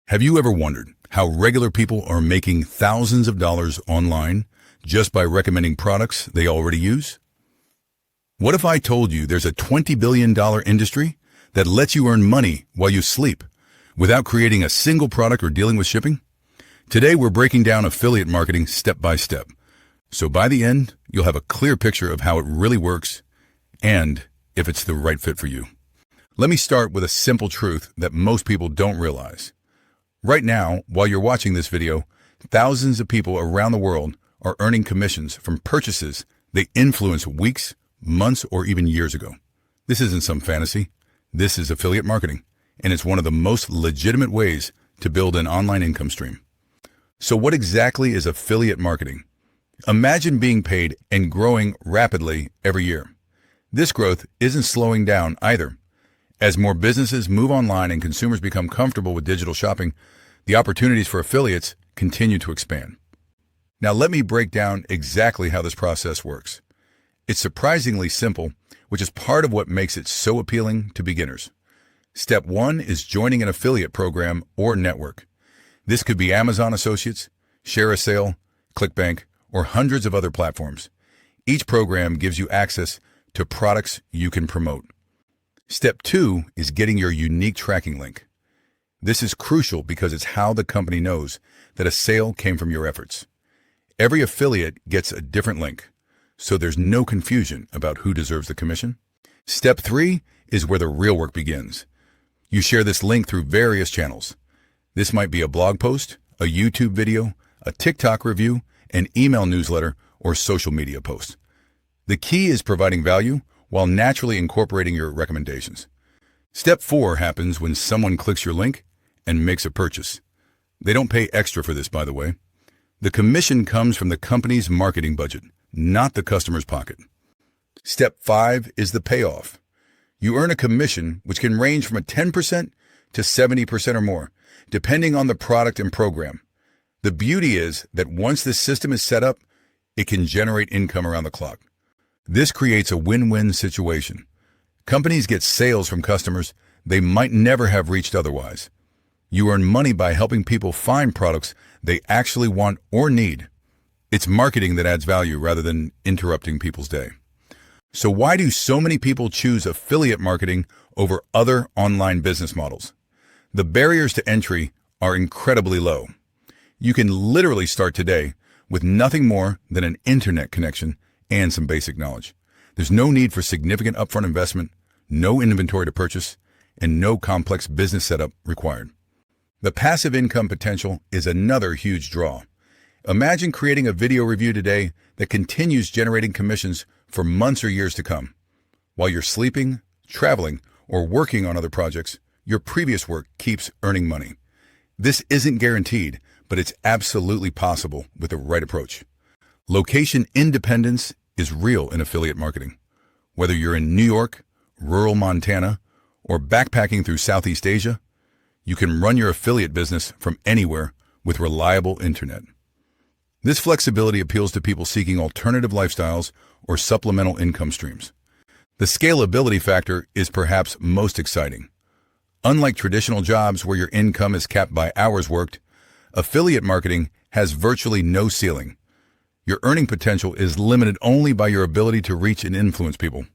Have you ever wondered how regular people are making thousands of dollars online just by recommending products they already use? What if I told you there's a $20 billion industry that lets you earn money while you sleep without creating a single product or dealing with shipping? Today, we're breaking down affiliate marketing step by step. So by the end, you'll have a clear picture of how it really works and if it's the right fit for you. Let me start with a simple truth that most people don't realize. Right now, while you're watching this video, thousands of people around the world are earning commissions from purchases they influenced weeks, months, or even years ago. This isn't some fantasy. This is affiliate marketing, and it's one of the most legitimate ways to build an online income stream. So what exactly is affiliate marketing? Imagine being paid and growing rapidly every year. This growth isn't slowing down either. As more businesses move online and consumers become comfortable with digital shopping, the opportunities for affiliates continue to expand. Now let me break down exactly how this process works. It's surprisingly simple, which is part of what makes it so appealing to beginners. Step 1 is joining an affiliate program or network. This could be Amazon Associates, Share a Sale, ClickBank, or hundreds of other platforms. Each program gives you access to products you can promote. Step 2 is getting your unique tracking link. This is crucial because it's how the company knows that a sale came from your efforts. Every affiliate gets a different link, so there's no confusion about who deserves the commission. Step 3 is where the real work begins. You share this link through various channels. This might be a blog post, a YouTube video, a TikTok review, an email newsletter, or social media post. The key is providing value while naturally incorporating your recommendations. Step 4 happens when someone clicks your link and makes a purchase. They don't pay extra for this, by the way. The commission comes from the company's marketing budget, not the customer's pocket. Step 5 is the payoff. You earn a commission which can range from 10% to 70% or more, depending on the product and program. The beauty is that once this system is set up, it can generate income around the clock. This creates a win-win situation. Companies get sales from customers they might never have reached otherwise. You earn money by helping people find products they actually want or need. It's marketing that adds value rather than interrupting people's day. So why do so many people choose affiliate marketing over other online business models? The barriers to entry are incredibly low. You can literally start today with nothing more than an internet connection and some basic knowledge. There's no need for significant upfront investment, no inventory to purchase, and no complex business setup required. The passive income potential is another huge draw. Imagine creating a video review today that continues generating commissions for months or years to come. While you're sleeping, traveling, or working on other projects, your previous work keeps earning money. This isn't guaranteed, but it's absolutely possible with the right approach. Location independence is real in affiliate marketing. Whether you're in New York, rural Montana, or backpacking through Southeast Asia, you can run your affiliate business from anywhere with reliable internet. This flexibility appeals to people seeking alternative lifestyles or supplemental income streams. The scalability factor is perhaps most exciting. Unlike traditional jobs where your income is capped by hours worked, affiliate marketing has virtually no ceiling. Your earning potential is limited only by your ability to reach and influence people.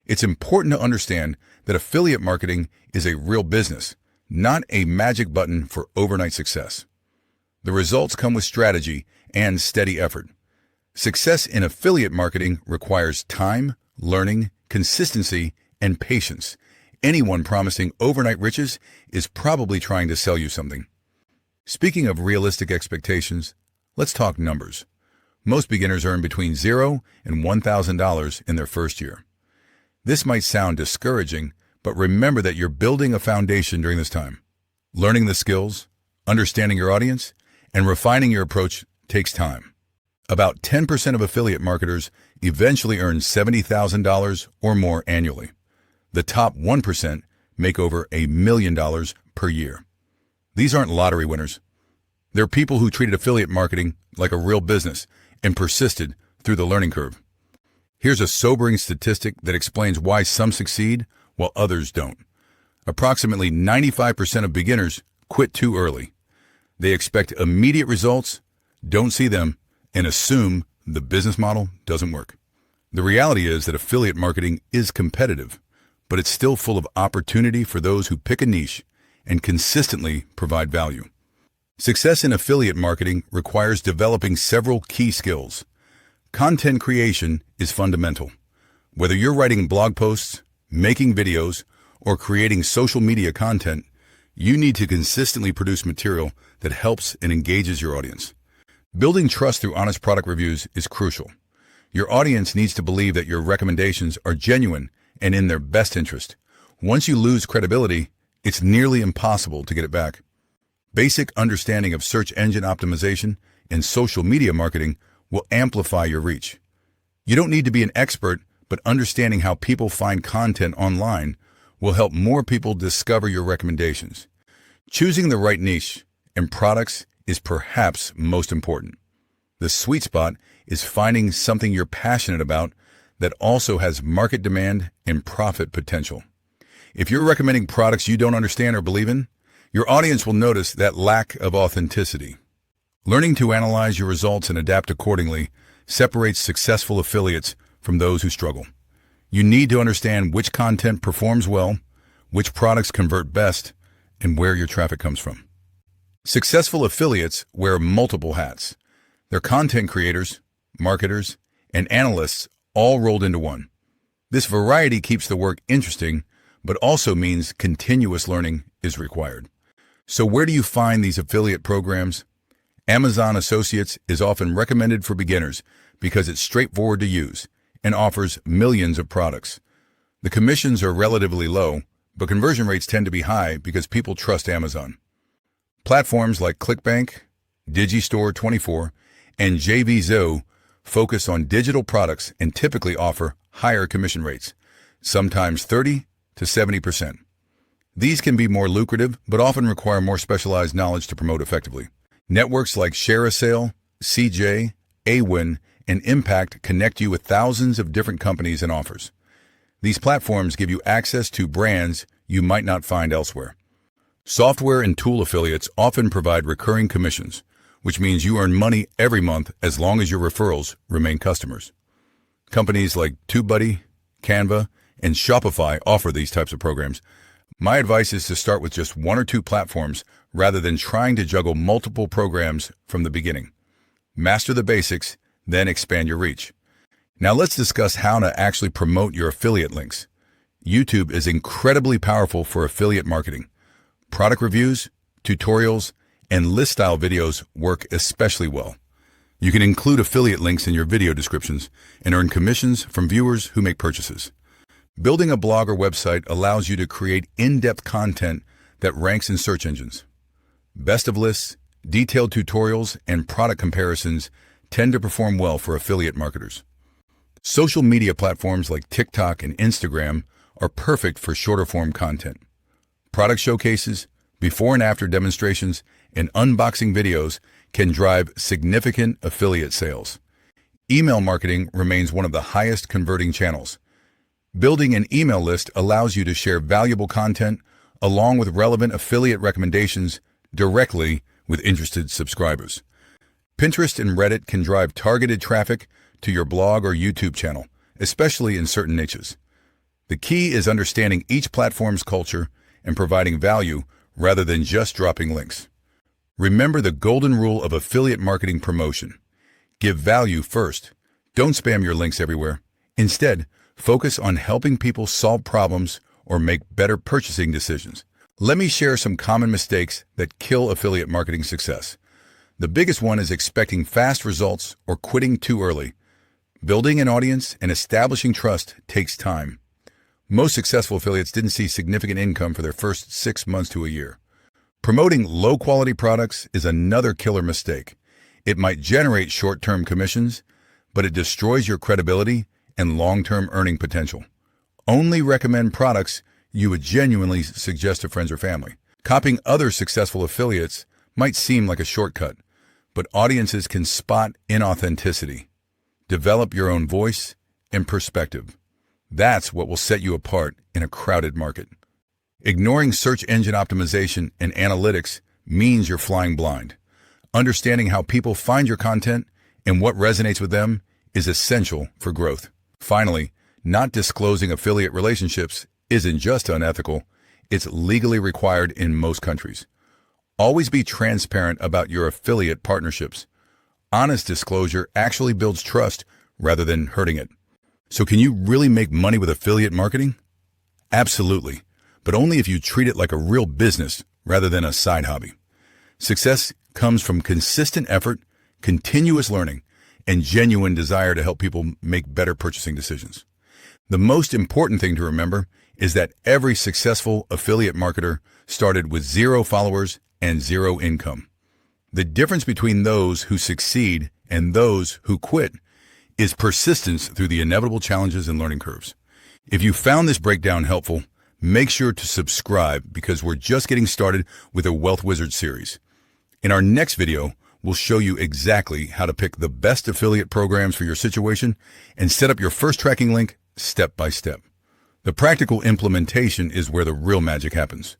It's important to understand that affiliate marketing is a real business, not a magic button for overnight success. The results come with strategy and steady effort. Success in affiliate marketing requires time, learning, consistency, and patience. Anyone promising overnight riches is probably trying to sell you something. Speaking of realistic expectations, let's talk numbers. Most beginners earn between $0 and $1,000 in their first year. This might sound discouraging, but remember that you're building a foundation during this time. Learning the skills, understanding your audience, and refining your approach takes time. About 10% of affiliate marketers eventually earn $70,000 or more annually. The top 1% make over $1 million per year. These aren't lottery winners. They're people who treated affiliate marketing like a real business and persisted through the learning curve. Here's a sobering statistic that explains why some succeed while others don't. Approximately 95% of beginners quit too early. They expect immediate results, don't see them, and assume the business model doesn't work. The reality is that affiliate marketing is competitive, but it's still full of opportunity for those who pick a niche and consistently provide value. Success in affiliate marketing requires developing several key skills. Content creation is fundamental. Whether you're writing blog posts, making videos, or creating social media content, you need to consistently produce material that helps and engages your audience. Building trust through honest product reviews is crucial. Your audience needs to believe that your recommendations are genuine and in their best interest. Once you lose credibility, it's nearly impossible to get it back. Basic understanding of search engine optimization and social media marketing will amplify your reach. You don't need to be an expert, but understanding how people find content online will help more people discover your recommendations. Choosing the right niche and products is perhaps most important. The sweet spot is finding something you're passionate about that also has market demand and profit potential. If you're recommending products you don't understand or believe in, your audience will notice that lack of authenticity. Learning to analyze your results and adapt accordingly separates successful affiliates from those who struggle. You need to understand which content performs well, which products convert best, and where your traffic comes from. Successful affiliates wear multiple hats. They're content creators, marketers, and analysts all rolled into one. This variety keeps the work interesting, but also means continuous learning is required. So where do you find these affiliate programs? Amazon Associates is often recommended for beginners because it's straightforward to use and offers millions of products. The commissions are relatively low, but conversion rates tend to be high because people trust Amazon. Platforms like ClickBank, Digistore24, and JVZoo focus on digital products and typically offer higher commission rates, sometimes 30 to 70%. These can be more lucrative, but often require more specialized knowledge to promote effectively. Networks like ShareASale, CJ, Awin, and Impact connect you with thousands of different companies and offers. These platforms give you access to brands you might not find elsewhere. Software and tool affiliates often provide recurring commissions, which means you earn money every month as long as your referrals remain customers. Companies like TubeBuddy, Canva, and Shopify offer these types of programs. My advice is to start with just one or two platforms rather than trying to juggle multiple programs from the beginning. Master the basics, then expand your reach. Now let's discuss how to actually promote your affiliate links. YouTube is incredibly powerful for affiliate marketing. Product reviews, tutorials, and list-style videos work especially well. You can include affiliate links in your video descriptions and earn commissions from viewers who make purchases. Building a blog or website allows you to create in-depth content that ranks in search engines. Best of lists, detailed tutorials, and product comparisons tend to perform well for affiliate marketers. Social media platforms like TikTok and Instagram are perfect for shorter-form content. Product showcases, before and after demonstrations, and unboxing videos can drive significant affiliate sales. Email marketing remains one of the highest converting channels. Building an email list allows you to share valuable content along with relevant affiliate recommendations directly with interested subscribers. Pinterest and Reddit can drive targeted traffic to your blog or YouTube channel, especially in certain niches. The key is understanding each platform's culture and providing value rather than just dropping links. Remember the golden rule of affiliate marketing promotion. Give value first. Don't spam your links everywhere. Instead, focus on helping people solve problems or make better purchasing decisions. Let me share some common mistakes that kill affiliate marketing success. The biggest one is expecting fast results or quitting too early. Building an audience and establishing trust takes time. Most successful affiliates didn't see significant income for their first 6 months to a year. Promoting low-quality products is another killer mistake. It might generate short-term commissions, but it destroys your credibility and long-term earning potential. Only recommend products you would genuinely suggest to friends or family. Copying other successful affiliates might seem like a shortcut, but audiences can spot inauthenticity. Develop your own voice and perspective. That's what will set you apart in a crowded market. Ignoring search engine optimization and analytics means you're flying blind. Understanding how people find your content and what resonates with them is essential for growth. Finally, not disclosing affiliate relationships isn't just unethical, it's legally required in most countries. Always be transparent about your affiliate partnerships. Honest disclosure actually builds trust rather than hurting it. So can you really make money with affiliate marketing? Absolutely, but only if you treat it like a real business rather than a side hobby. Success comes from consistent effort, continuous learning, and genuine desire to help people make better purchasing decisions. The most important thing to remember is that every successful affiliate marketer started with 0 followers and 0 income. The difference between those who succeed and those who quit is persistence through the inevitable challenges and learning curves. If you found this breakdown helpful, make sure to subscribe because we're just getting started with a Wealth Wizard series. In our next video, we'll show you exactly how to pick the best affiliate programs for your situation and set up your first tracking link step by step. The practical implementation is where the real magic happens.